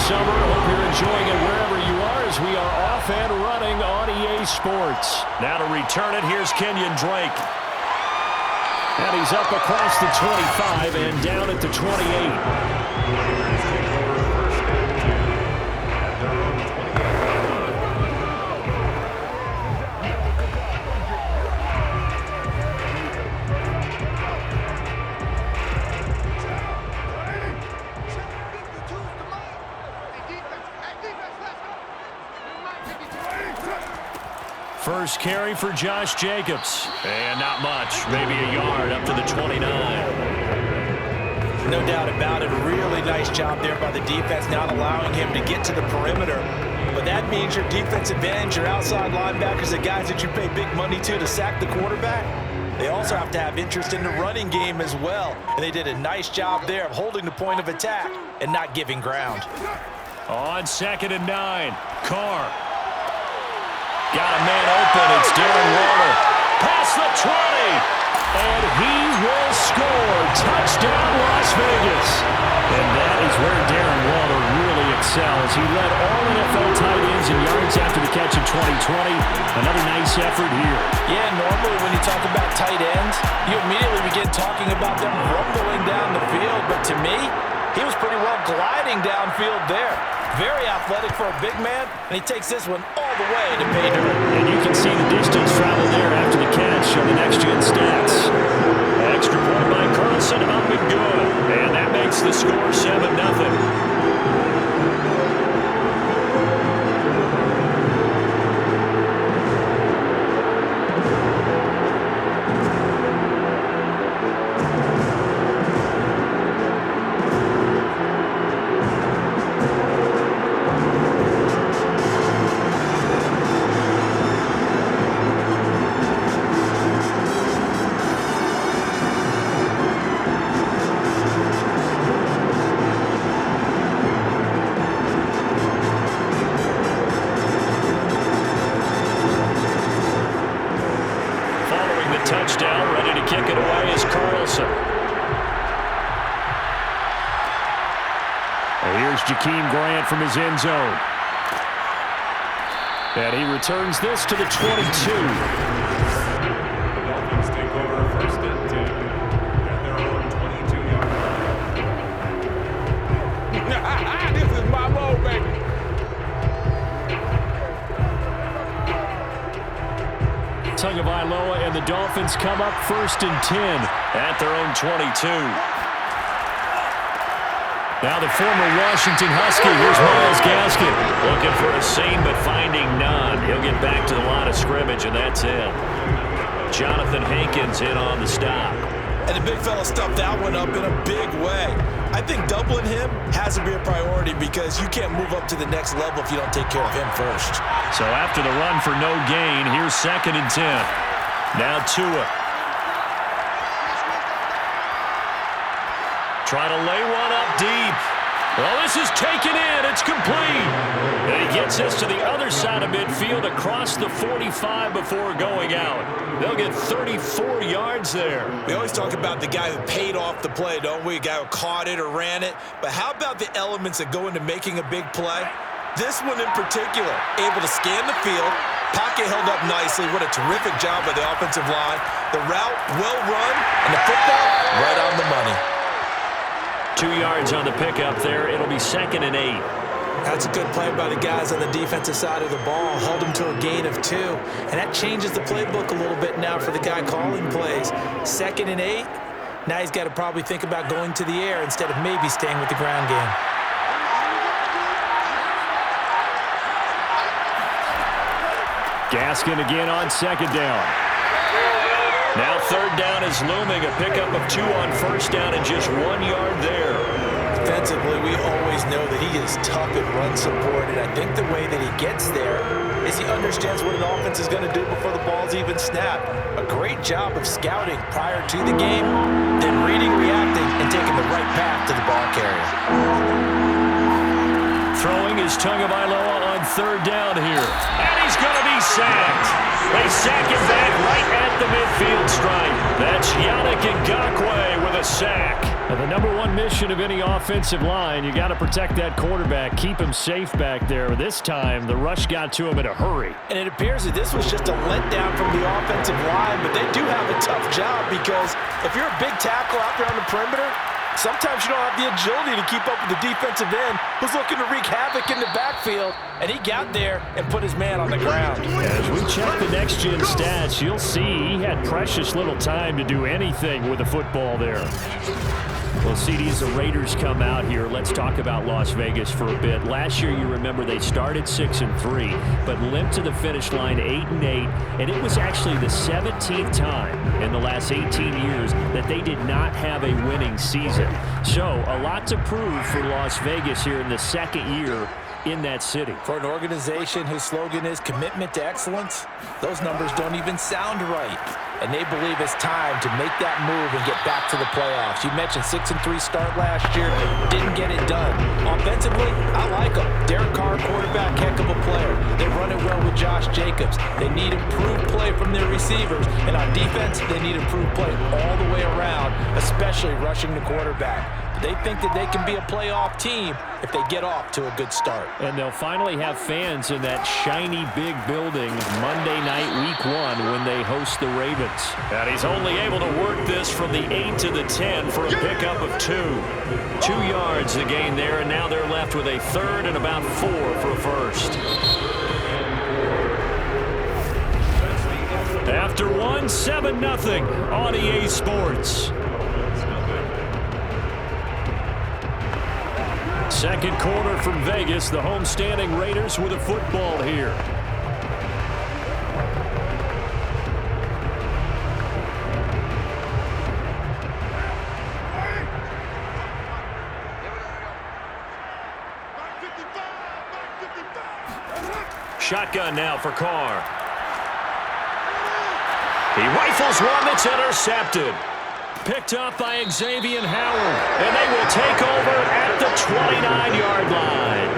summer. Hope you're enjoying it wherever you are as we are off and running on EA Sports. Now to return it, here's Kenyon Drake. And he's up across the 25 and down at the 28. First carry for Josh Jacobs. And not much. Maybe a yard up to the 29. No doubt about it. Really nice job there by the defense, not allowing him to get to the perimeter. But that means your defensive ends, your outside linebackers, the guys that you pay big money to sack the quarterback, they also have to have interest in the running game as well. And they did a nice job there of holding the point of attack and not giving ground. On 2nd and 9, Carr. Got a man open. It's Darren Waller. Past the 20. And he will score. Touchdown, Las Vegas. And that is where Darren Waller really excels. He led all NFL tight ends in yards after the catch in 2020. Another nice effort here. Yeah, normally when you talk about tight ends, you immediately begin talking about them rumbling down the field. But to me, he was pretty well gliding downfield there. Very athletic for a big man, and he takes this one all the way to pay dirt. And you can see the distance traveled there after the catch on the next-gen stats. Extra point by Carlson, up and good. And that makes the score 7-0. Touchdown, ready to kick it away is Carlson. And here's Jakeem Grant from his end zone. And he returns this to the 22. The Dolphins take over 1st and 10 at their own 22-yard line. This is my ball, baby. Tagovailoa and the Dolphins come up 1st and 10 at their own 22. Now the former Washington Husky, here's Myles Gaskin. Looking for a seam but finding none. He'll get back to the line of scrimmage and that's it. Jonathan Hankins in on the stop. And the big fella stuffed that one up in a big way. I think doubling him has to be a priority because you can't move up to the next level if you don't take care of him first. So after the run for no gain, here's 2nd and 10. Now Tua. Try to lay one up deep. Well, this is taken in. It's complete. And he gets us to the other side of midfield across the 45 before going out. They'll get 34 yards there. We always talk about the guy who paid off the play, don't we? A guy who caught it or ran it. But how about the elements that go into making a big play? This one in particular, able to scan the field, pocket held up nicely. What a terrific job by the offensive line. The route well run, and the football right on the money. 2 yards on the pickup there. It'll be 2nd and 8. That's a good play by the guys on the defensive side of the ball. Held him to a gain of 2. And that changes the playbook a little bit now for the guy calling plays. 2nd and 8. Now he's got to probably think about going to the air instead of maybe staying with the ground game. Gaskin again on 2nd down. Now 3rd down is looming. A pickup of 2 on 1st down and just 1 yard there. Defensively, we always know that he is tough at run support, and I think the way that he gets there is he understands what an offense is going to do before the ball's even snapped. A great job of scouting prior to the game, then reading, reacting, and taking the right path to the ball carrier. Throwing is Tagovailoa on 3rd down here. And he's going to be sacked. They sack him back right at the midfield stripe. That's Yannick Ngakoue with a sack. The number one mission of any offensive line, you got to protect that quarterback, keep him safe back there. This time, the rush got to him in a hurry. And it appears that this was just a letdown from the offensive line, but they do have a tough job because if you're a big tackle out there on the perimeter, sometimes you don't have the agility to keep up with the defensive end who's looking to wreak havoc in the backfield, and he got there and put his man on the ground. As we check the next-gen stats, you'll see he had precious little time to do anything with the football there. Well, CD, as the Raiders come out here, let's talk about Las Vegas for a bit. Last year, you remember, they started 6-3, but limped to the finish line 8-8, and it was actually the 17th time in the last 18 years that they did not have a winning season. So, a lot to prove for Las Vegas here in the second year in that city. For an organization whose slogan is commitment to excellence, those numbers don't even sound right. And they believe it's time to make that move and get back to the playoffs. You mentioned 6-3 start last year, didn't get it done. Offensively, I like them. Derek Carr, quarterback, heck of a player. They're running well with Josh Jacobs. They need improved play from their receivers. And on defense, they need improved play all the way around, especially rushing the quarterback. They think that they can be a playoff team if they get off to a good start. And they'll finally have fans in that shiny big building Monday night week 1 when they host the Ravens. And he's only able to work this from the 8 to the 10 for a pickup of 2. 2 yards the gain there, and now they're left with a third and about 4 for a first. After 1, 7-0 on EA Sports. Second quarter from Vegas, the homestanding Raiders with a football here. Shotgun now for Carr. He rifles one that's intercepted. Picked up by Xavier Howard, and they will take over at the 29-yard line.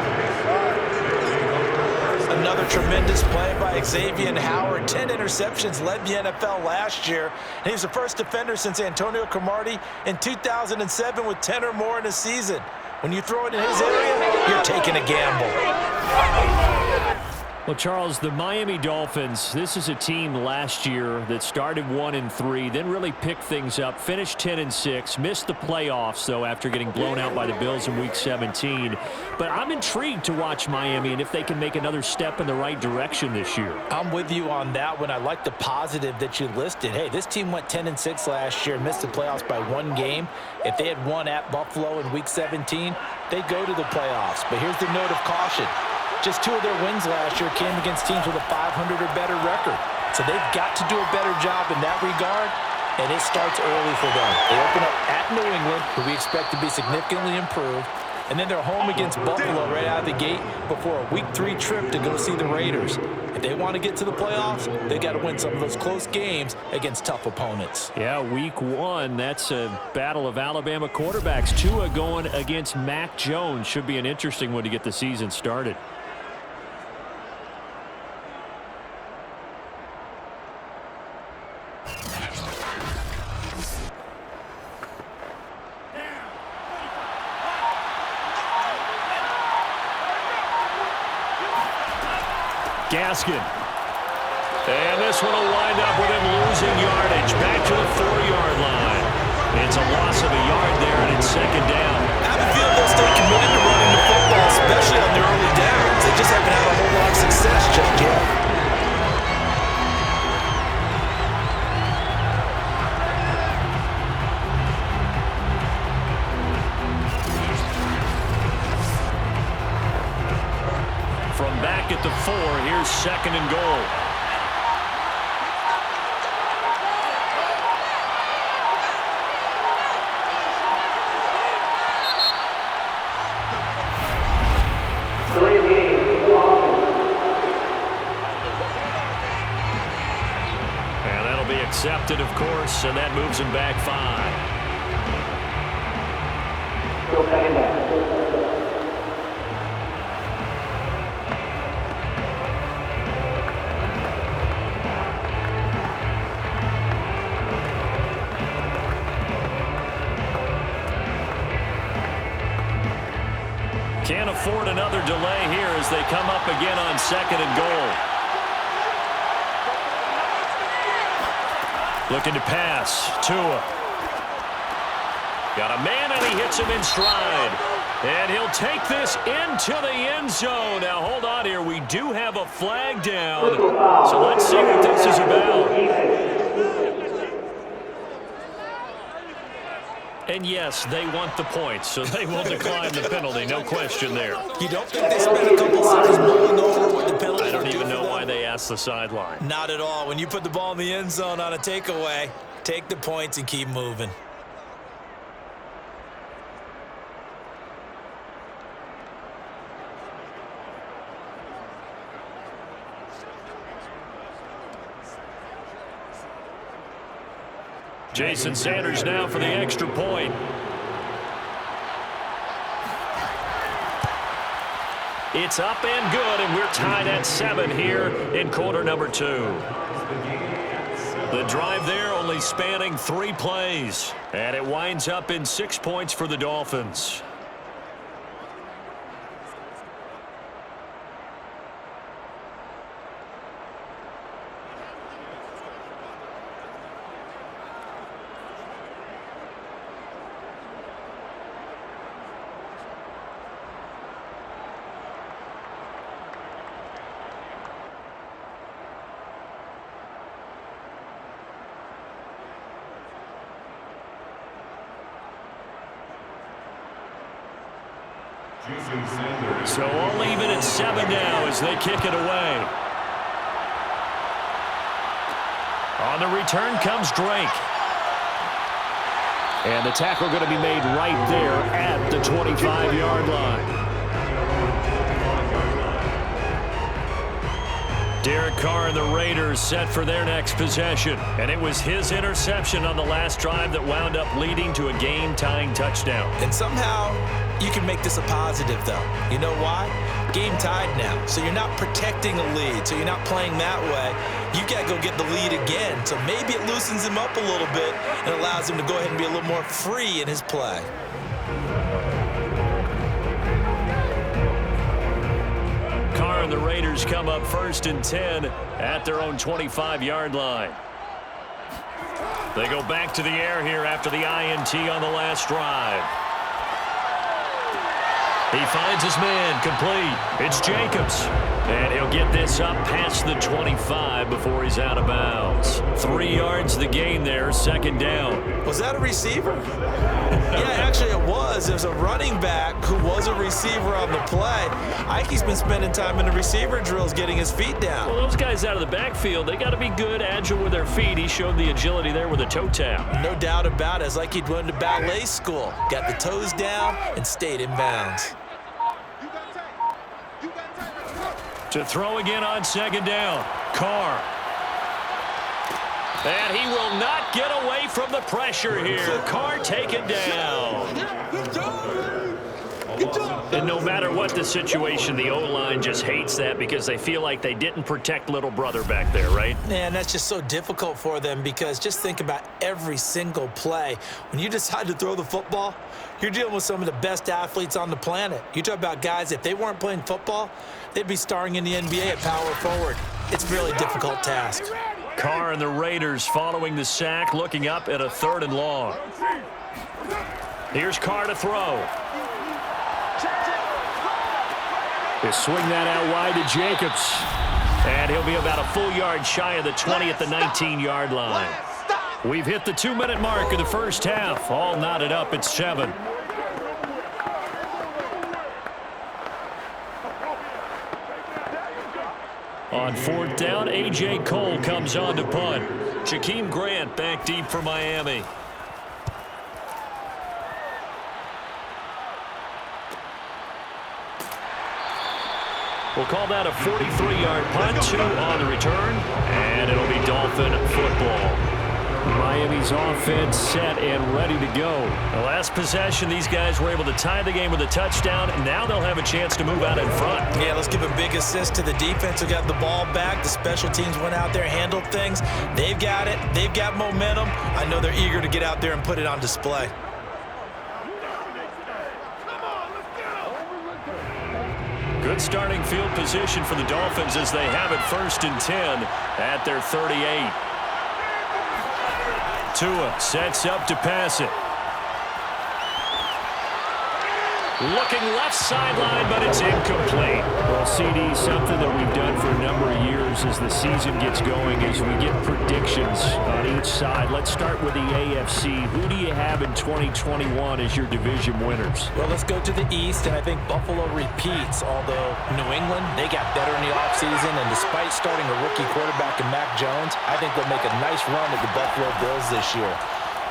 Another tremendous play by Xavier Howard. 10 interceptions, led the NFL last year. And he was the first defender since Antonio Cromartie in 2007 with 10 or more in a season. When you throw it in his area, you're taking a gamble. Well, Charles, the Miami Dolphins, this is a team last year that started 1-3, then really picked things up, finished 10-6, missed the playoffs, though, after getting blown out by the Bills in Week 17. But I'm intrigued to watch Miami and if they can make another step in the right direction this year. I'm with you on that one. I like the positive that you listed. Hey, this team went 10-6 last year, missed the playoffs by 1 game. If they had won at Buffalo in Week 17, they'd go to the playoffs. But here's the note of caution. Just 2 of their wins last year came against teams with a 500 or better record. So they've got to do a better job in that regard, and it starts early for them. They open up at New England, who we expect to be significantly improved, and then they're home against Buffalo right out of the gate before a Week 3 trip to go see the Raiders. If they want to get to the playoffs, they've got to win some of those close games against tough opponents. Yeah, Week 1, that's a battle of Alabama quarterbacks. Tua going against Mac Jones. Should be an interesting one to get the season started. Gaskin. And this one will wind up with him losing yardage. Back to the 4-yard line. It's a loss of a yard there, and it's second down. I have a feeling they'll stay committed to running the football, especially on their early downs. They just haven't had a whole lot of success just yet. Back at the 4, here's second and goal. And that'll be accepted, of course, and that moves him back 5. Still second down. afford another delay here as they come up again on 2nd and goal. Looking to pass. Tua. Got a man, and he hits him in stride. And he'll take this into the end zone. Now, hold on here. We do have a flag down. So let's see what this is about. And yes, they want the points, so they will decline the penalty. No question there. You don't think they spent a couple seconds mulling over what the penalty? I don't even know why they asked the sideline. Not at all. When you put the ball in the end zone on a takeaway, take the points and keep moving. Jason Sanders now for the extra point. It's up and good, and we're tied at 7 here in quarter number 2. The drive there only spanning 3 plays, and it winds up in 6 points for the Dolphins. So all even at 7 now as they kick it away. On the return comes Drake. And the tackle going to be made right there at the 25-yard line. Derek Carr and the Raiders set for their next possession. And it was his interception on the last drive that wound up leading to a game-tying touchdown. And somehow you can make this a positive, though. You know why? Game tied now. So you're not protecting a lead. So you're not playing that way. You got to go get the lead again. So maybe it loosens him up a little bit and allows him to go ahead and be a little more free in his play. Carr and the Raiders come up 1st and 10 at their own 25-yard line. They go back to the air here after the INT on the last drive. He finds his man, complete. It's Jacobs. And he'll get this up past the 25 before he's out of bounds. 3 yards the gain there, 2nd down. Was that a receiver? Yeah, actually it was. There's a running back who was a receiver on the play. Ike's been spending time in the receiver drills getting his feet down. Well, those guys out of the backfield, they got to be good, agile with their feet. He showed the agility there with a toe tap. No doubt about it. It's like he'd went to ballet school. Got the toes down and stayed in bounds. To throw again on 2nd down. Carr. And he will not get away from the pressure here. Carr taken down. And no matter what the situation, the O-line just hates that because they feel like they didn't protect little brother back there, right? Man, that's just so difficult for them because just think about every single play. When you decide to throw the football, you're dealing with some of the best athletes on the planet. You talk about guys, if they weren't playing football, they'd be starring in the NBA at power forward. It's a really difficult task. Carr and the Raiders following the sack, looking up at a 3rd and long. Here's Carr to throw. He'll swing that out wide to Jacobs. And he'll be about a full yard shy of the 20 at the 19-yard line. We've hit the 2-minute mark of the first half. All knotted up at 7. On 4th down, A.J. Cole comes on to punt. Jakeem Grant back deep for Miami. We'll call that a 43-yard punt, 2 on the return, and it'll be Dolphin football. Miami's offense set and ready to go. The last possession, these guys were able to tie the game with a touchdown, and now they'll have a chance to move out in front. Yeah, let's give a big assist to the defense who got the ball back. The special teams went out there, handled things. They've got it. They've got momentum. I know they're eager to get out there and put it on display. Good starting field position for the Dolphins as they have it 1st and 10 at their 38. Tua sets up to pass it. Looking left sideline, but it's incomplete. Well, CD, something that we've done for a number of years as the season gets going is we get predictions on each side. Let's start with the AFC. Who do you have in 2021 as your division winners? Well, let's go to the East, and I think Buffalo repeats, although New England, they got better in the offseason, and despite starting a rookie quarterback in Mac Jones, I think they'll make a nice run at the Buffalo Bills this year.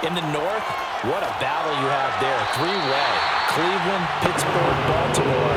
In the North, what a battle you have there. 3-way. Cleveland, Pittsburgh, Baltimore.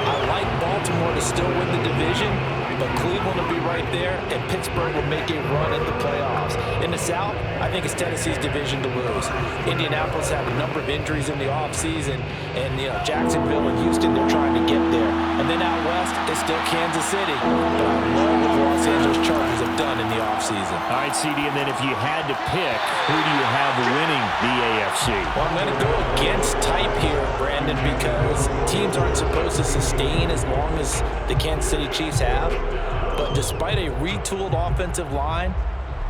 I like Baltimore to still win the division, but Cleveland will be right there, and Pittsburgh will make a run at the playoffs. In the South, I think it's Tennessee's division to lose. Indianapolis had a number of injuries in the offseason, and Jacksonville and Houston, they're trying to get there. And then out West, it's still Kansas City. But I love what the Los Angeles Chargers have done in the offseason. All right, CD, and then if you had to pick, who do you have winning the AFC? Well, I'm going to go against type here, Brandon, because teams aren't supposed to sustain as long as the Kansas City Chiefs have. But despite a retooled offensive line,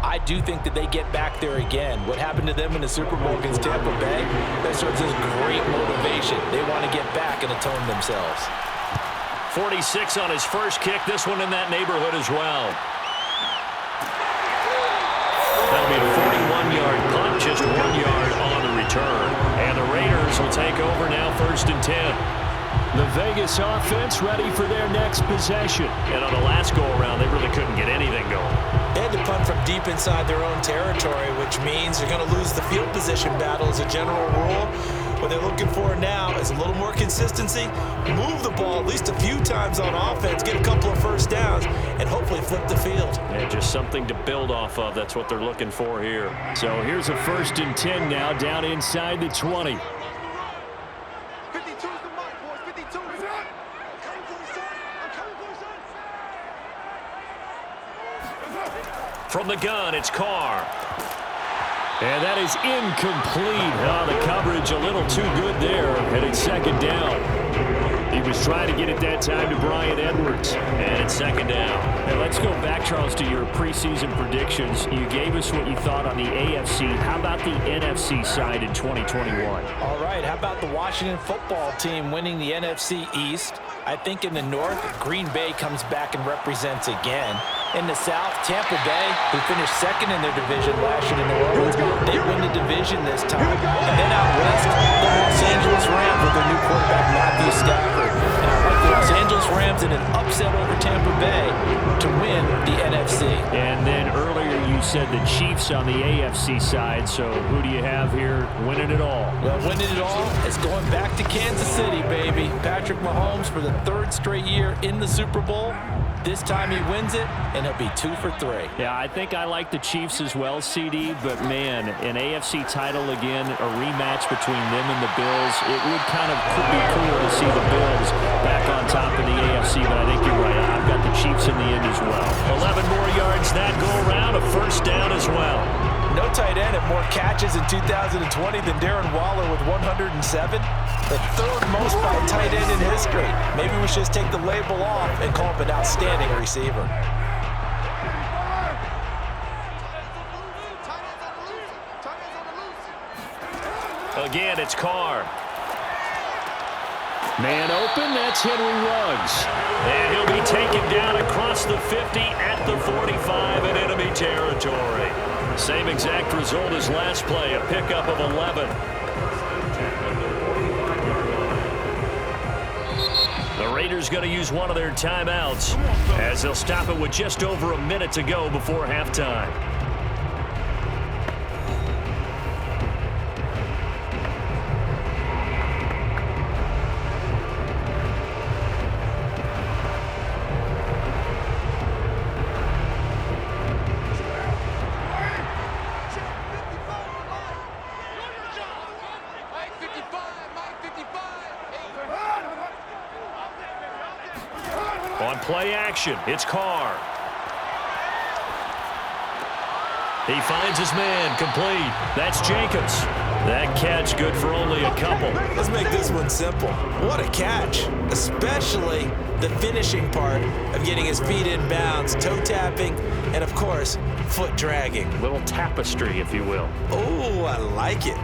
I do think that they get back there again. What happened to them in the Super Bowl against Tampa Bay, that serves as great motivation. They want to get back and atone themselves. 46 on his first kick. This one in that neighborhood as well. That'll be a 41-yard punt, just 1 yard on the return. And the Raiders will take over now 1st and 10. The Vegas offense ready for their next possession. And on the last go-around, they really couldn't get anything going. They had to punt from deep inside their own territory, which means you're going to lose the field position battle as a general rule. What they're looking for now is a little more consistency, move the ball at least a few times on offense, get a couple of first downs, and hopefully flip the field. Yeah, just something to build off of. That's what they're looking for here. So here's a 1st and 10 now down inside the 20. From the gun, it's Carr. And that is incomplete. Oh, the coverage a little too good there. And it's 2nd down. He was trying to get it that time to Bryan Edwards. And it's 2nd down. Now let's go back, Charles, to your preseason predictions. You gave us what you thought on the AFC. How about the NFC side in 2021? All right, how about the Washington football team winning the NFC East? I think in the North, Green Bay comes back and represents again. In the South, Tampa Bay, who finished 2nd in their division last year to New Orleans, they win the division this time. And then out West, the Los Angeles Rams with their new quarterback, Matthew Stafford. And I like the Los Angeles Rams in an upset over Tampa Bay to win the NFC. And then earlier you said the Chiefs on the AFC side, so who do you have here winning it all? Well, winning it all is going back to Kansas City, baby. Patrick Mahomes for the 3rd straight year in the Super Bowl. This time he wins it, and he'll be 2 for 3. Yeah, I think I like the Chiefs as well, CD, but man, an AFC title again, a rematch between them and the Bills. It would could be cool to see the Bills back on top of the AFC, but I think you're right. I've got the Chiefs in the end as well. 11 more yards that go around, a 1st down as well. No tight end had more catches in 2020 than Darren Waller with 107. The 3rd most by a tight end in history. Maybe we should just take the label off and call him an outstanding receiver. Again, it's Carr. Man open, that's Henry Ruggs. And he'll be taken down across the 50 at the 45 in enemy territory. Same exact result as last play, a pickup of 11. The Raiders going to use one of their timeouts as they'll stop it with just over a minute to go before halftime. On play action, it's Carr. He finds his man, complete. That's Jacobs. That catch good for only a couple. Let's make this one simple. What a catch, especially the finishing part of getting his feet in bounds, toe tapping, and of course, foot dragging. Little tapestry, if you will. Oh, I like it.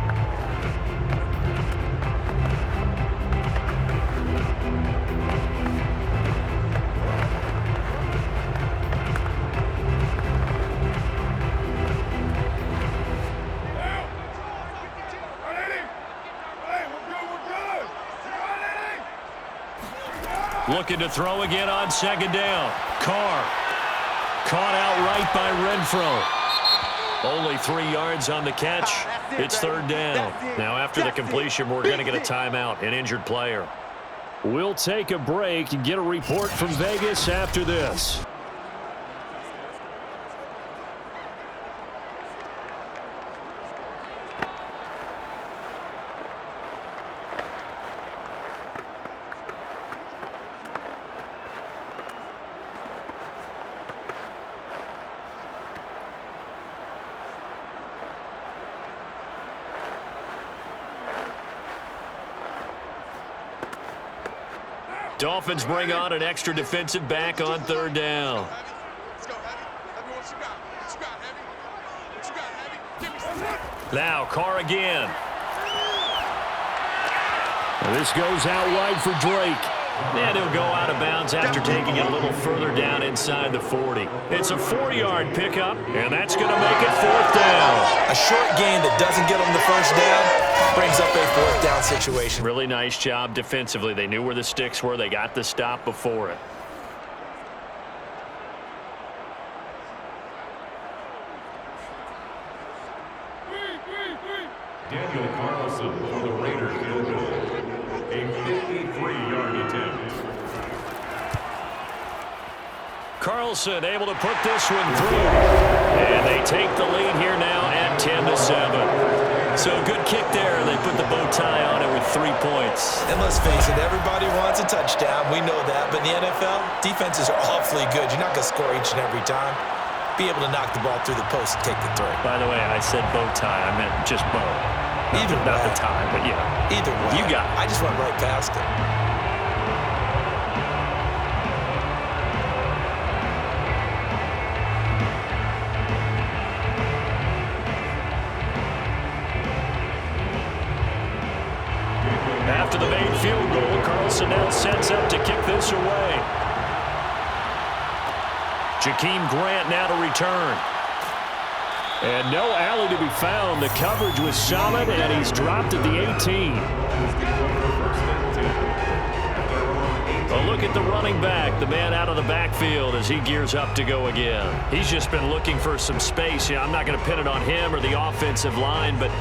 Looking to throw again on second down. Carr. Caught outright by Renfro. Only 3 yards on the catch. It's third down. Now after the completion, we're going to get a timeout, an injured player. We'll take a break and get a report from Vegas after this. Dolphins bring on an extra defensive back on third down. Now Carr again. This goes out wide for Drake. And he'll go out of bounds after taking it a little further down inside the 40. It's a 4-yard pickup, and that's going to make it fourth down. A short gain that doesn't get them the first down brings up a fourth down situation. Really nice job defensively. They knew where the sticks were. They got the stop before it. Daniel Carlson for the Raiders field goal. A 53-yard attempt. Carlson able to put this one through. And they take the lead here now at 10-7. So a good kick there. They put the bow tie on it with 3 points. And let's face it, everybody wants a touchdown. We know that. But in the NFL, defenses are awfully good. You're not going to score each and every time. Be able to knock the ball through the post and take the throw. By the way, I said bow tie. I meant just bow. Either way. Not the tie, but yeah. Either way. You got it. I just went right past it. After the made field goal, Carlson now sets up to kick this away. Jakeem Grant now to return. And no alley to be found. The coverage was solid, and he's dropped at the 18. A look at the running back, the man out of the backfield as he gears up to go again. He's just been looking for some space. Yeah, I'm not going to pin it on him or the offensive line, but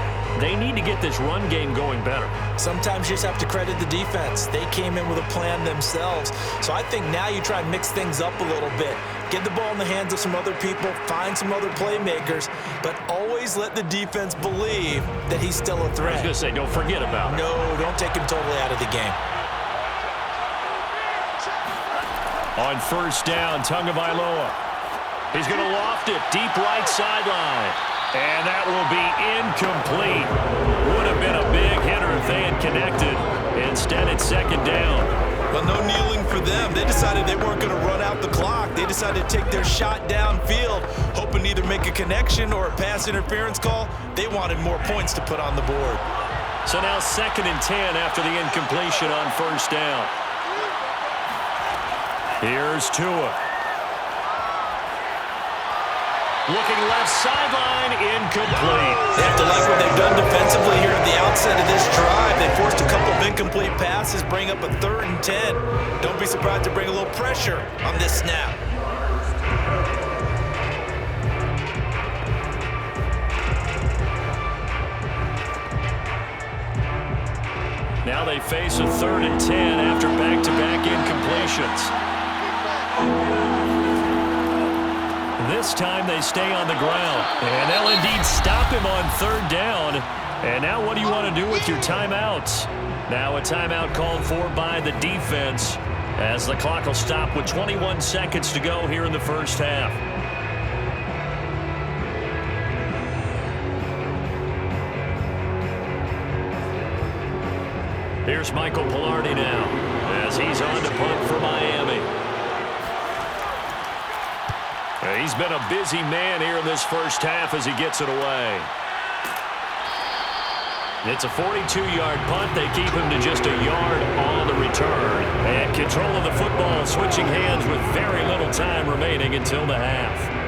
they need to get this run game going better. Sometimes you just have to credit the defense. They came in with a plan themselves. So I think now you try and mix things up a little bit. Get the ball in the hands of some other people, find some other playmakers, but always let the defense believe that he's still a threat. I was going to say, don't forget about it. No, don't take him totally out of the game. On first down, Tagovailoa. He's going to loft it deep right sideline. And that will be incomplete. Would have been a big hitter if they had connected. Instead, it's second down. Well, no kneeling for them. They decided they weren't going to run out the clock. They decided to take their shot downfield, hoping to either make a connection or a pass interference call. They wanted more points to put on the board. So now 2nd and 10 after the incompletion on first down. Here's Tua. Looking left sideline, incomplete. They have to like what they've done defensively here at the outset of this drive. They forced a couple of incomplete passes, bring up a 3rd and 10. Don't be surprised to bring a little pressure on this snap. Now they face a 3rd and 10 after back-to-back incompletions. This time they stay on the ground. And they'll indeed stop him on 3rd down. And now what do you want to do with your timeouts? Now a timeout called for by the defense as the clock will stop with 21 seconds to go here in the first half. Here's Michael Pilardi now as he's on to punt for Miami. He's been a busy man here in this first half as he gets it away. It's a 42-yard punt. They keep him to just a yard on the return. And control of the football, switching hands with very little time remaining until the half.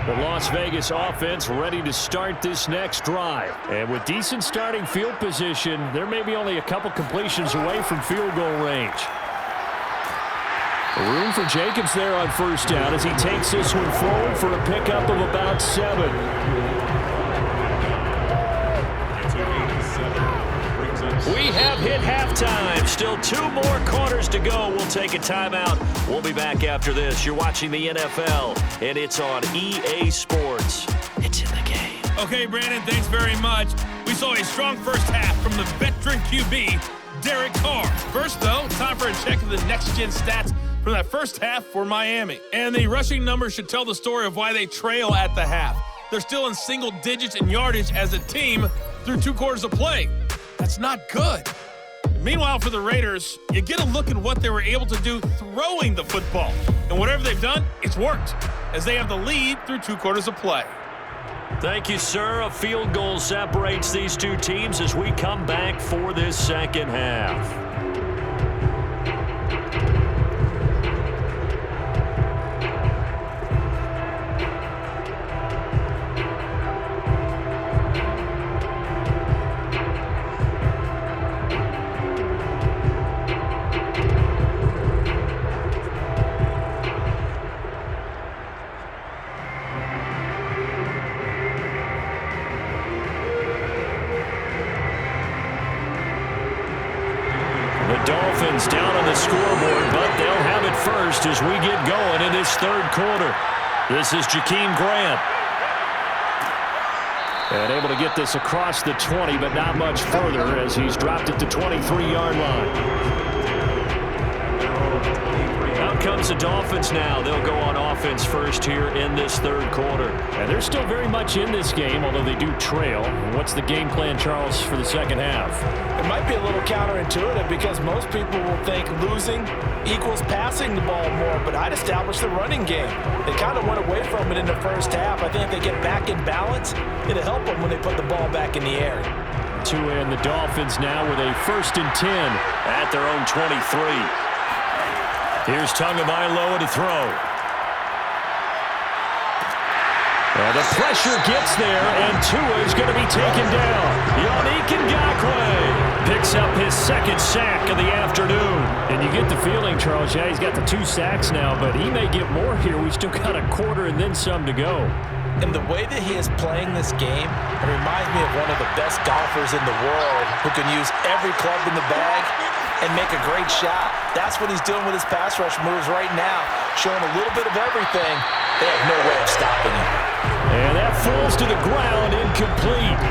The Las Vegas offense ready to start this next drive. And with decent starting field position, they're maybe only a couple completions away from field goal range. Room for Jacobs there on first down as he takes this one forward for a pickup of about 7. We have hit halftime. Still 2 more quarters to go. We'll take a timeout. We'll be back after this. You're watching the NFL, and it's on EA Sports. It's in the game. Okay, Brandon, thanks very much. We saw a strong first half from the veteran QB, Derek Carr. First, though, time for a check of the next-gen stats from that first half for Miami. And the rushing numbers should tell the story of why they trail at the half. They're still in single digits in yardage as a team through 2 quarters of play. That's not good. Meanwhile, for the Raiders, you get a look at what they were able to do throwing the football. And whatever they've done, it's worked, as they have the lead through 2 quarters of play. Thank you, sir. A field goal separates these 2 teams as we come back for this second half. Dolphins down on the scoreboard, but they'll have it first as we get going in this third quarter. This is Jakeem Grant. And able to get this across the 20, but not much further as he's dropped it to 23-yard line. Out comes the Dolphins now. They'll go on offense first here in this third quarter. And they're still very much in this game, although they do trail. What's the game plan, Charles, for the second half? It might be a little counterintuitive because most people will think losing equals passing the ball more, but I'd establish the running game. They kind of went away from it in the first half. I think if they get back in balance, it'll help them when they put the ball back in the air. And the Dolphins now with a 1st and 10 at their own 23. Here's Tagovailoa to throw. The pressure gets there, and Tua is going to be taken down. Yannick Ngakoue picks up his 2nd sack of the afternoon. And you get the feeling, Charles, yeah, he's got the 2 sacks now, but he may get more here. We still got a quarter and then some to go. And the way that he is playing this game, it reminds me of one of the best golfers in the world who can use every club in the bag and make a great shot. That's what he's doing with his pass rush moves right now, showing a little bit of everything. They have no way of stopping him. And that falls to the ground, incomplete.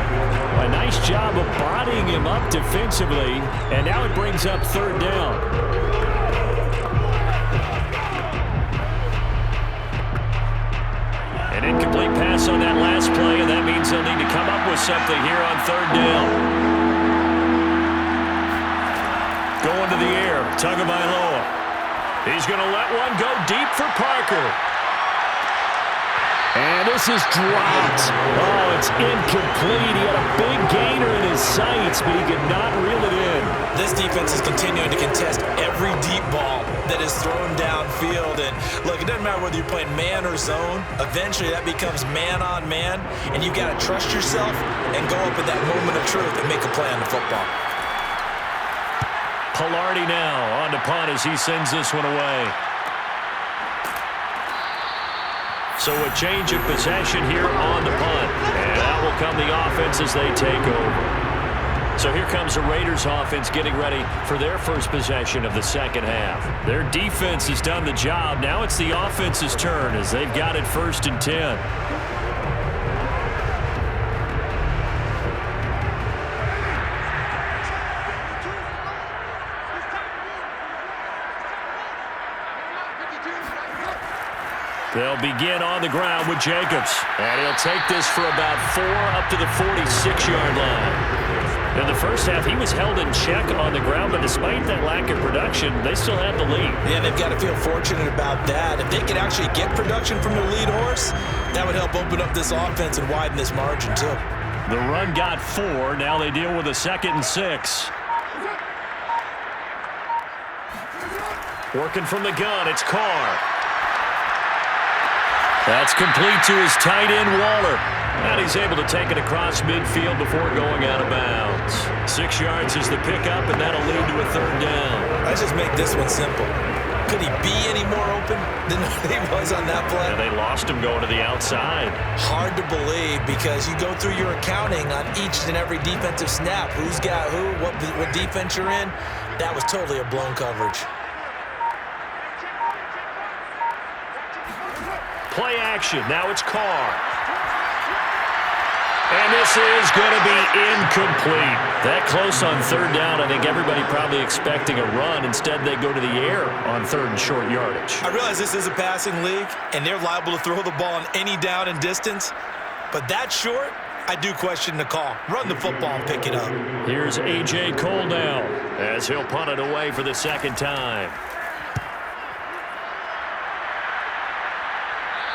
A nice job of bodying him up defensively, and now it brings up 3rd down. An incomplete pass on that last play, and that means they'll need to come up with something here on 3rd down. Going to the air, Tagovailoa. He's going to let one go deep for Parker. And this is dropped. Oh, it's incomplete. He had a big gainer in his sights, but he could not reel it in. This defense is continuing to contest every deep ball that is thrown downfield. And look, it doesn't matter whether you're playing man or zone. Eventually, that becomes man on man, and you've got to trust yourself and go up at that moment of truth and make a play on the football. Pilardi now on to punt as he sends this one away. So a change of possession here on the punt. And that will come the offense as they take over. So here comes the Raiders offense getting ready for their first possession of the second half. Their defense has done the job. Now it's the offense's turn as they've got it 1st and 10. They'll begin on the ground with Jacobs. And he'll take this for about 4 up to the 46-yard line. In the first half, he was held in check on the ground, but despite that lack of production, they still had the lead. Yeah, they've got to feel fortunate about that. If they could actually get production from their lead horse, that would help open up this offense and widen this margin, too. The run got 4. Now they deal with a 2nd and 6. Working from the gun, it's Carr. That's complete to his tight end, Waller. And he's able to take it across midfield before going out of bounds. 6 yards is the pickup, and that'll lead to a 3rd down. Let's just make this one simple. Could he be any more open than he was on that play? And they lost him going to the outside. Hard to believe because you go through your accounting on each and every defensive snap. Who's got who, what defense you're in. That was totally a blown coverage. Play action. Now it's Carr. And this is going to be incomplete. That close on 3rd down. I think everybody probably expecting a run. Instead, they go to the air on 3rd and short yardage. I realize this is a passing league, and they're liable to throw the ball on any down and distance. But that short, I do question the call. Run the football and pick it up. Here's A.J. Cole now as he'll punt it away for the 2nd time.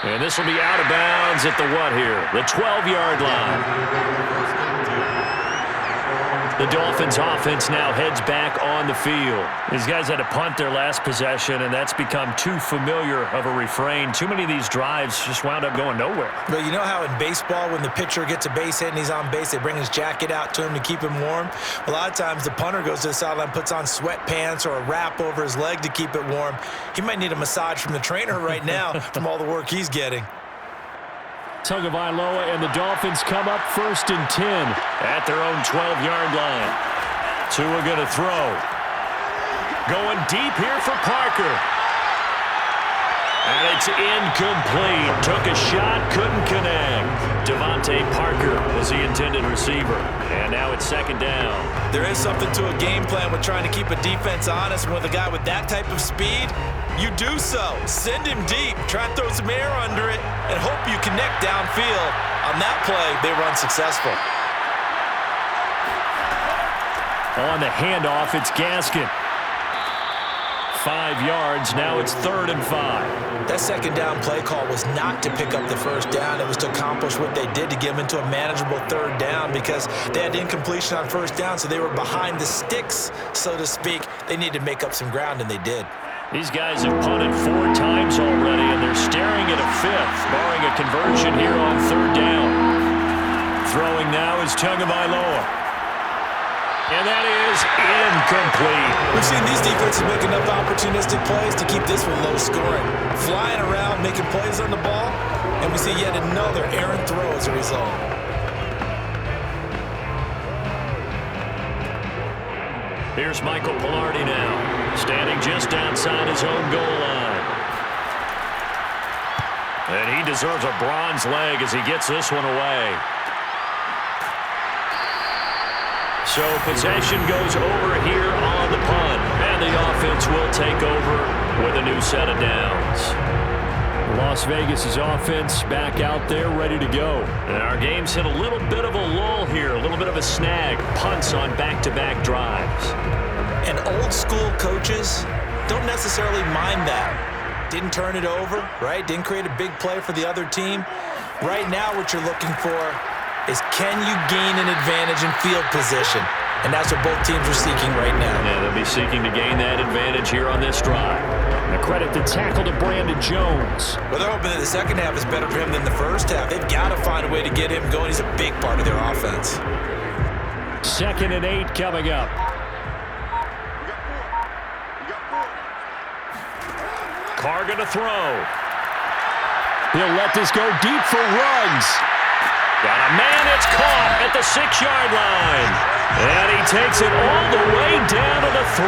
And this will be out of bounds at the what here? The 12-yard line. The Dolphins offense now heads back on the field. These guys had to punt their last possession, and that's become too familiar of a refrain. Too many of these drives just wound up going nowhere. But you know how in baseball, when the pitcher gets a base hit and he's on base, they bring his jacket out to him to keep him warm? A lot of times the punter goes to the sideline, puts on sweatpants or a wrap over his leg to keep it warm. He might need a massage from the trainer right now from all the work he's getting. Tagovailoa and the Dolphins come up 1st and 10 at their own 12-yard line. Tua going to throw. Going deep here for Parker. And it's incomplete. Took a shot, couldn't connect. Devontae Parker was the intended receiver. And now it's 2nd down. There is something to a game plan with trying to keep a defense honest. And with a guy with that type of speed, you do so. Send him deep. Try and throw some air under it and hope you connect downfield. On that play, they run successful. On the handoff, it's Gaskin. 5 yards. Now it's 3rd and 5. That 2nd down play call was not to pick up the 1st down. It was to accomplish what they did to get them into a manageable 3rd down because they had incompletion on 1st down, so they were behind the sticks, so to speak. They needed to make up some ground, and they did. These guys have punted 4 times already, and they're staring at a 5th, barring a conversion here on 3rd down. Throwing now is Tagovailoa. And that is incomplete. We've seen these defenses make enough opportunistic plays to keep this one low scoring. Flying around, making plays on the ball, and we see yet another errant throw as a result. Here's Michael Pilardi now, standing just outside his own goal line. And he deserves a bronze leg as he gets this one away. So possession goes over here on the punt, and the offense will take over with a new set of downs. Las Vegas' offense back out there ready to go. And our game's hit a little bit of a lull here, a little bit of a snag. Punts on back-to-back drives. And old-school coaches don't necessarily mind that. Didn't turn it over, right? Didn't create a big play for the other team. Right now what you're looking for is can you gain an advantage in field position? And that's what both teams are seeking right now. Yeah, they'll be seeking to gain that advantage here on this drive. A credit to tackle to Brandon Jones. Well, they're hoping that the second half is better for him than the first half. They've got to find a way to get him going. He's a big part of their offense. 2nd and 8 coming up. Carr going to throw. He'll let this go deep for Ruggs. Got a man, it's caught at the 6-yard line. And he takes it all the way down to the 3.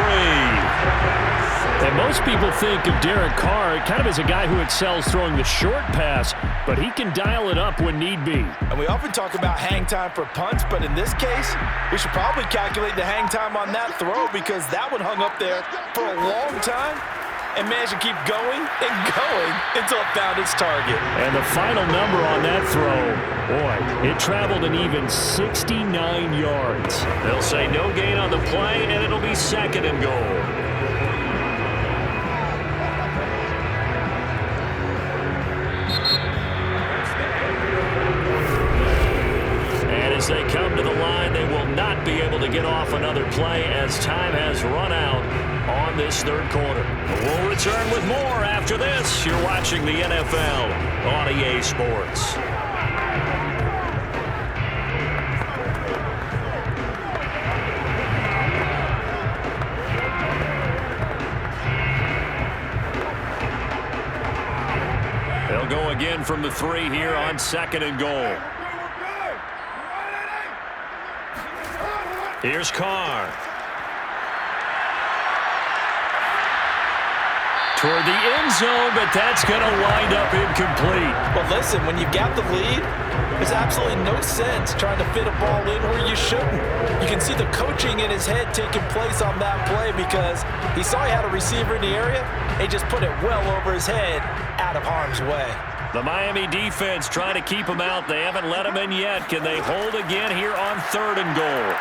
And most people think of Derek Carr kind of as a guy who excels throwing the short pass, but he can dial it up when need be. And we often talk about hang time for punts, but in this case, we should probably calculate the hang time on that throw because that one hung up there for a long time. and managed to keep going and going until it found its target. And the final number on that throw, boy, it traveled an even 69 yards. They'll say no gain on the play, and it'll be 2nd and goal. As they come to the line, they will not be able to get off another play as time has run out on this 3rd quarter. We'll return with more after this. You're watching the NFL on EA Sports. They'll go again from the 3 here on 2nd and goal. Here's Carr. Toward the end zone, but that's going to wind up incomplete. But listen, when you've got the lead, there's absolutely no sense trying to fit a ball in where you shouldn't. You can see the coaching in his head taking place on that play because he saw he had a receiver in the area. He just put it well over his head out of harm's way. The Miami defense trying to keep him out. They haven't let him in yet. Can they hold again here on 3rd and goal?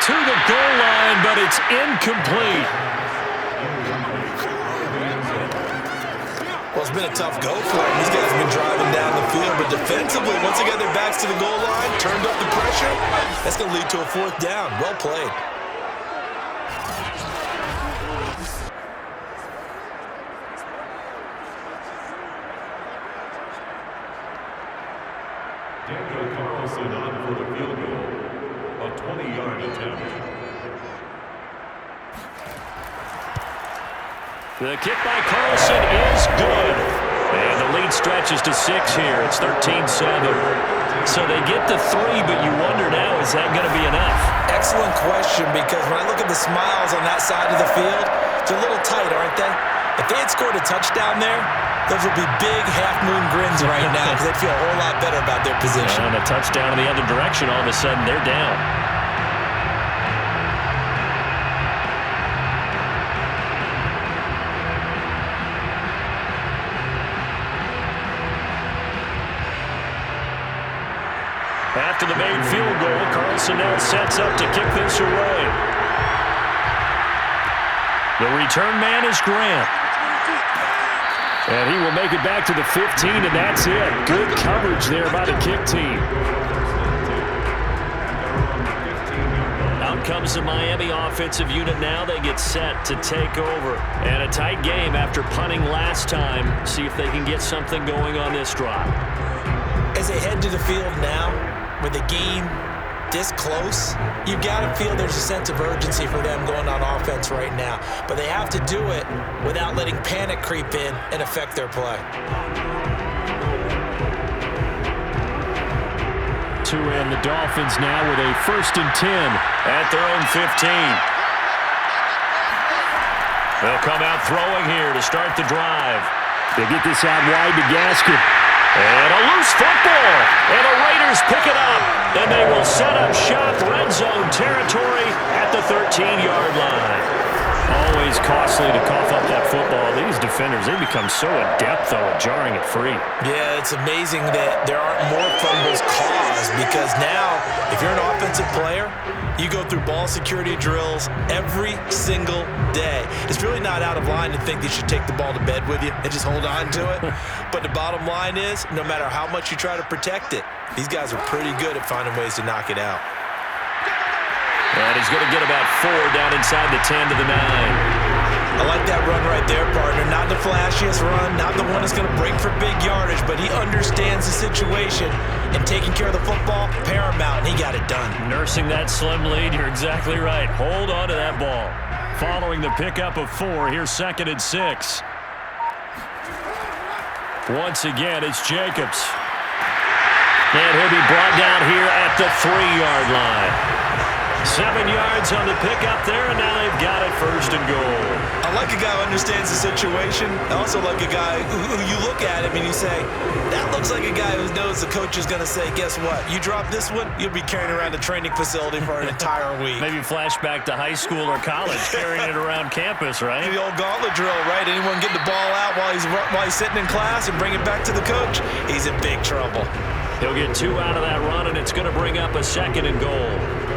To the goal line, but it's incomplete. Well, it's been a tough go for him. These guys have been driving down the field, but defensively, once they got their backs to the goal line, turned up the pressure, that's going to lead to a 4th down. Well played. On for the field goal, a 20-yard attempt. The kick by Carlson is good. And the lead stretches to 6 here. It's 13-7. So they get the 3, but you wonder now, is that going to be enough? Excellent question, because when I look at the smiles on that side of the field, they're a little tight, aren't they? If they had scored a touchdown there, those would be big half-moon grins right now because they'd feel a whole lot better about their position. And a touchdown in the other direction, all of a sudden they're down. After the made field goal, Carlson now sets up to kick this away. The return man is Grant. And he will make it back to the 15, and that's it. Good coverage there by the kick team. Out comes the Miami offensive unit now. They get set to take over. And a tight game after punting last time. See if they can get something going on this drive. As they head to the field now, with the game this close, you've got to feel there's a sense of urgency for them going on offense right now. But they have to do it without letting panic creep in and affect their play. To end the Dolphins now with a 1st and 10 at their own 15. They'll come out throwing here to start the drive. They get this out wide to Gaskin. And a loose football. And the Raiders pick it up. And they will set up shop, red zone territory at the 13-yard line. Always costly to cough up that football. These defenders, they become so adept, though, at jarring it free. Yeah, it's amazing that there aren't more fumbles caused because now, if you're an offensive player, you go through ball security drills every single day. It's really not out of line to think that you should take the ball to bed with you and just hold on to it. But the bottom line is, no matter how much you try to protect it, these guys are pretty good at finding ways to knock it out. And he's going to get about 4 down inside the 10 to the 9. I like that run right there, partner. Not the flashiest run, not the one that's going to break for big yardage, but he understands the situation, and taking care of the football, paramount, and he got it done. Nursing that slim lead, you're exactly right. Hold on to that ball. Following the pickup of 4, here's 2nd and 6. Once again, it's Jacobs. And he'll be brought down here at the 3-yard line. 7 yards on the pickup there, and now they've got it 1st and goal. I like a guy who understands the situation. I also like a guy who you look at him and you say, that looks like a guy who knows the coach is going to say, guess what? You drop this one, you'll be carrying around the training facility for an entire week. Maybe flashback to high school or college, carrying it around campus, right? The old gauntlet drill, right? Anyone get the ball out while he's sitting in class and bring it back to the coach, he's in big trouble. He'll get 2 out of that run, and it's going to bring up a 2nd and goal.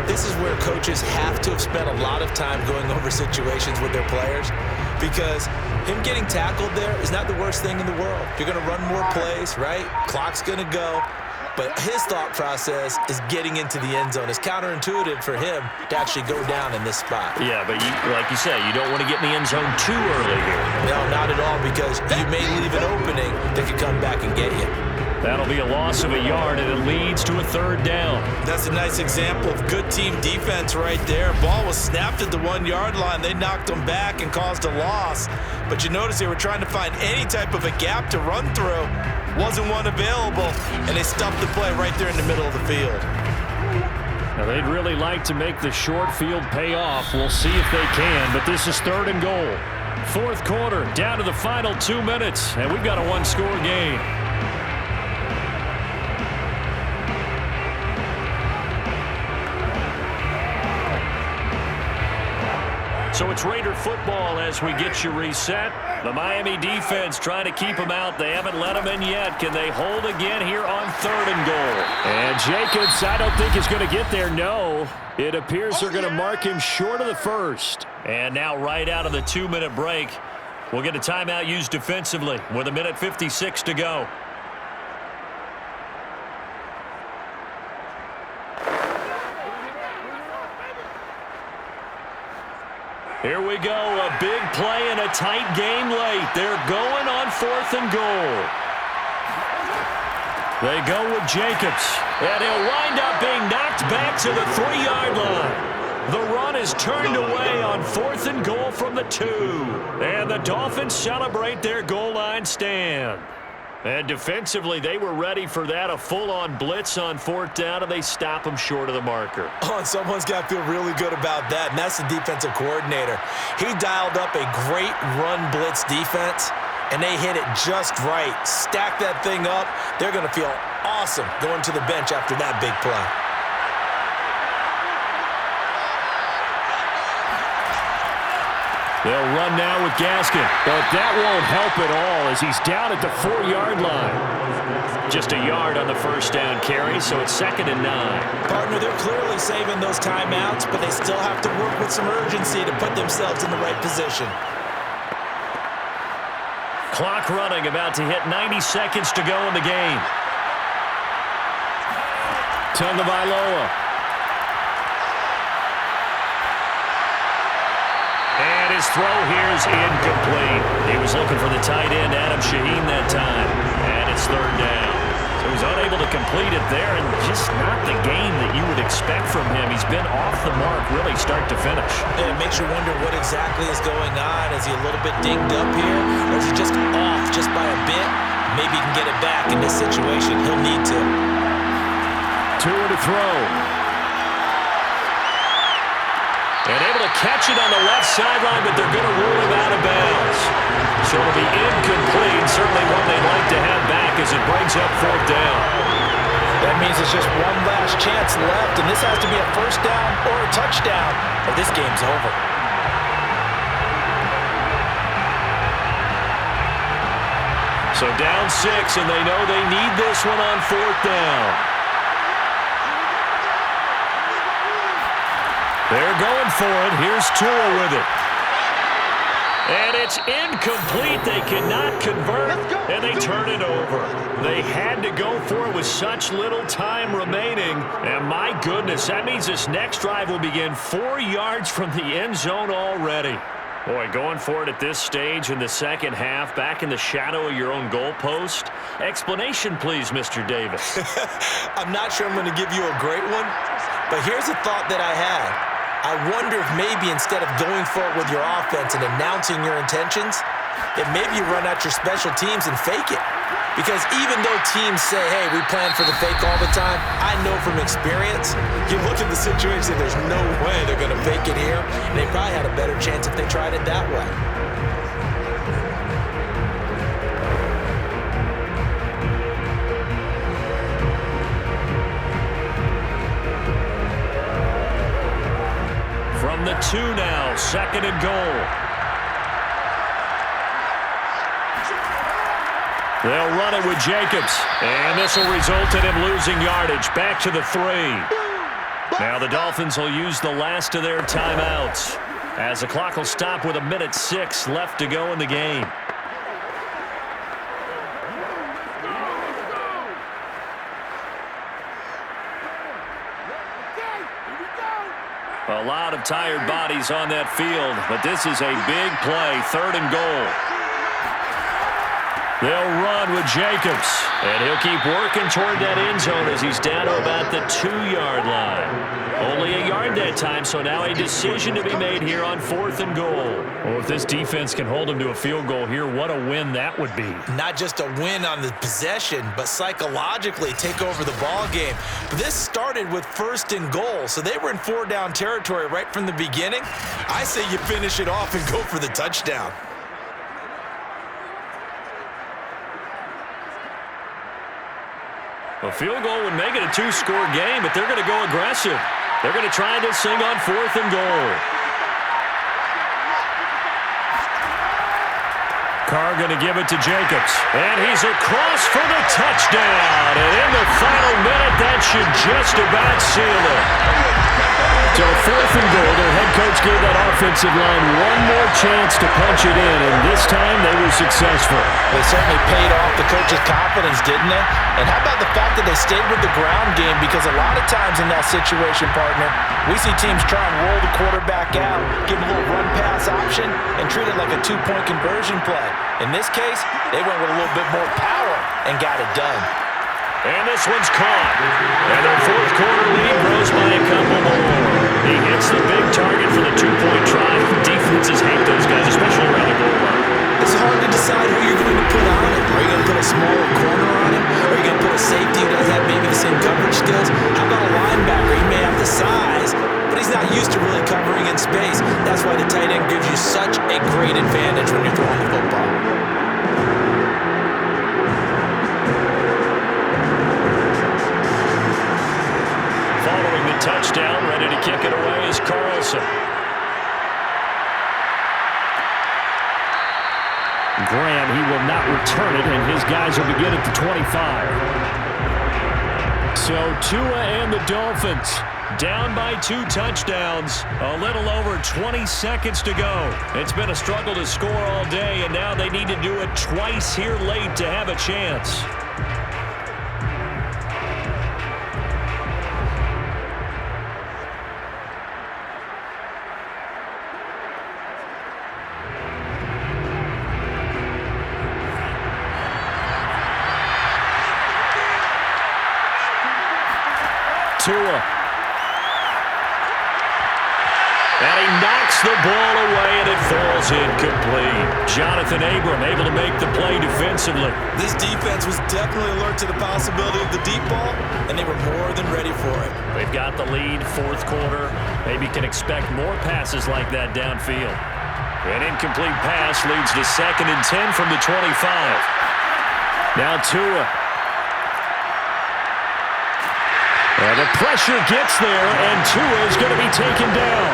This is where coaches have to have spent a lot of time going over situations with their players, because him getting tackled there is not the worst thing in the world. You're going to run more plays, right? Clock's going to go. But his thought process is getting into the end zone. It's counterintuitive for him to actually go down in this spot. Yeah, but like you said, you don't want to get in the end zone too early here. No, not at all, because you may leave an opening that could come back and get you. That'll be a loss of a yard, and it leads to a 3rd down. That's a nice example of good team defense right there. Ball was snapped at the 1-yard line. They knocked them back and caused a loss. But you notice they were trying to find any type of a gap to run through. Wasn't one available, and they stuffed the play right there in the middle of the field. Now, they'd really like to make the short field pay off. We'll see if they can, but this is 3rd and goal. 4th quarter, down to the final 2 minutes, and we've got a 1-score game. So it's Raider football as we get you reset. The Miami defense trying to keep them out. They haven't let them in yet. Can they hold again here on 3rd and goal? And Jacobs, I don't think is going to get there. No. It appears they're going to mark him short of the 1st. And now right out of the 2-minute break, we'll get a timeout used defensively with 1:56 to go. Here we go, a big play and a tight game late. They're going on 4th and goal. They go with Jacobs, and he'll wind up being knocked back to the 3-yard line. The run is turned away on 4th and goal from the 2. And the Dolphins celebrate their goal line stand. And defensively, they were ready for that, a full-on blitz on 4th down, and they stop them short of the marker. Oh, and someone's got to feel really good about that, and that's the defensive coordinator. He dialed up a great run blitz defense, and they hit it just right. Stack that thing up. They're going to feel awesome going to the bench after that big play. They'll run now with Gaskin, but that won't help at all as he's down at the 4-yard line. Just a yard on the 1st down carry, so it's 2nd and 9. Partner, they're clearly saving those timeouts, but they still have to work with some urgency to put themselves in the right position. Clock running, about to hit 90 seconds to go in the game. Tagovailoa. And his throw here is incomplete. He was looking for the tight end, Adam Shaheen, that time. And it's 3rd down. So he's unable to complete it there, and just not the game that you would expect from him. He's been off the mark, really, start to finish. Yeah, it makes you wonder what exactly is going on. Is he a little bit dinged up here, or is he just off just by a bit? Maybe he can get it back in this situation. He'll need to. 2 to throw. And able to catch it on the left sideline, but they're going to rule him out of bounds. So it'll be incomplete. Certainly one they'd like to have back as it brings up 4th down. That means it's just one last chance left, and this has to be a 1st down or a touchdown, or this game's over. So down 6, and they know they need this one on 4th down. They're going for it. Here's Tua with it. And it's incomplete. They cannot convert, and they turn it over. They had to go for it with such little time remaining. And my goodness, that means this next drive will begin 4 yards from the end zone already. Boy, going for it at this stage in the 2nd half, back in the shadow of your own goalpost. Explanation, please, Mr. Davis. I'm not sure I'm going to give you a great one, but here's a thought that I had. I wonder if maybe instead of going for it with your offense and announcing your intentions, that maybe you run out your special teams and fake it. Because even though teams say, hey, we plan for the fake all the time, I know from experience, you look at the situation, there's no way they're going to fake it here. And they probably had a better chance if they tried it that way. From the 2 now, 2nd and goal. They'll run it with Jacobs, and this will result in him losing yardage. Back to the 3. Now the Dolphins will use the last of their timeouts as the clock will stop with 1:06 left to go in the game. A lot of tired bodies on that field, but this is a big play, 3rd and goal. They'll run with Jacobs, and he'll keep working toward that end zone as he's down to about the 2-yard line. Only a yard that time, so now a decision to be made here on 4th and goal. Well, if this defense can hold him to a field goal here, what a win that would be. Not just a win on the possession, but psychologically take over the ball game. But this started with 1st and goal, so they were in 4-down territory right from the beginning. I say you finish it off and go for the touchdown. A field goal would make it a 2-score game, but they're going to go aggressive. They're going to try this thing on 4th and goal. Carr going to give it to Jacobs, and he's across for the touchdown. And in the final minute, that should just about seal it. So 4th and goal, their head coach gave that offensive line one more chance to punch it in, and this time they were successful. They certainly paid off the coach's confidence, didn't they? And how about the fact that they stayed with the ground game? Because a lot of times in that situation, partner, we see teams try and roll the quarterback out, give a little run-pass option, and treat it like a 2-point conversion play. In this case, they went with a little bit more power and got it done. And this one's caught. And their 4th quarter lead grows by a couple more. He hits the big target for the 2-point try. Defenses hate those guys, especially around the goal line. It's hard to decide who you're going to put on it. Are you going to put a smaller corner on him? Or are you going to put a safety who doesn't have maybe the same coverage skills? How about a linebacker? He may have the size, but he's not used to really covering in space. That's why the tight end gives you such a great advantage when you're throwing the football. Touchdown, ready to kick it away is Carlson. Graham, he will not return it, and his guys will begin at the 25. So Tua and the Dolphins down by 2 touchdowns. A little over 20 seconds to go. It's been a struggle to score all day, and now they need to do it twice here late to have a chance. Tua. And he knocks the ball away, and it falls incomplete. Jonathan Abram able to make the play defensively. This defense was definitely alert to the possibility of the deep ball, and they were more than ready for it. They've got the lead, 4th quarter. Maybe can expect more passes like that downfield. An incomplete pass leads to 2nd and 10 from the 25. Now Tua. And the pressure gets there, and Tua is going to be taken down.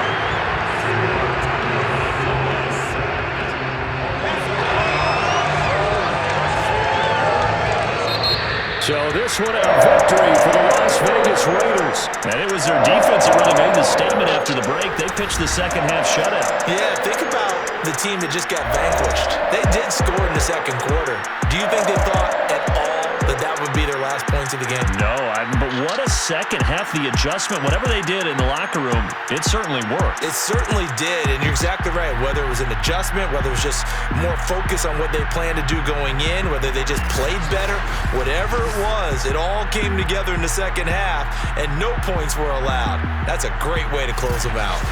So this one a victory for the Las Vegas Raiders. And it was their defense that really made the statement after the break. They pitched the second half shutout. Yeah, think about the team that just got vanquished. They did score in the 2nd quarter. Do you think they thought at all that would be their last points of the game? No, but what a second half. The adjustment, whatever they did in the locker room, it certainly worked. It certainly did, and you're exactly right. Whether it was an adjustment, whether it was just more focus on what they planned to do going in, whether they just played better, whatever it was, it all came together in the second half, and no points were allowed. That's a great way to close them out.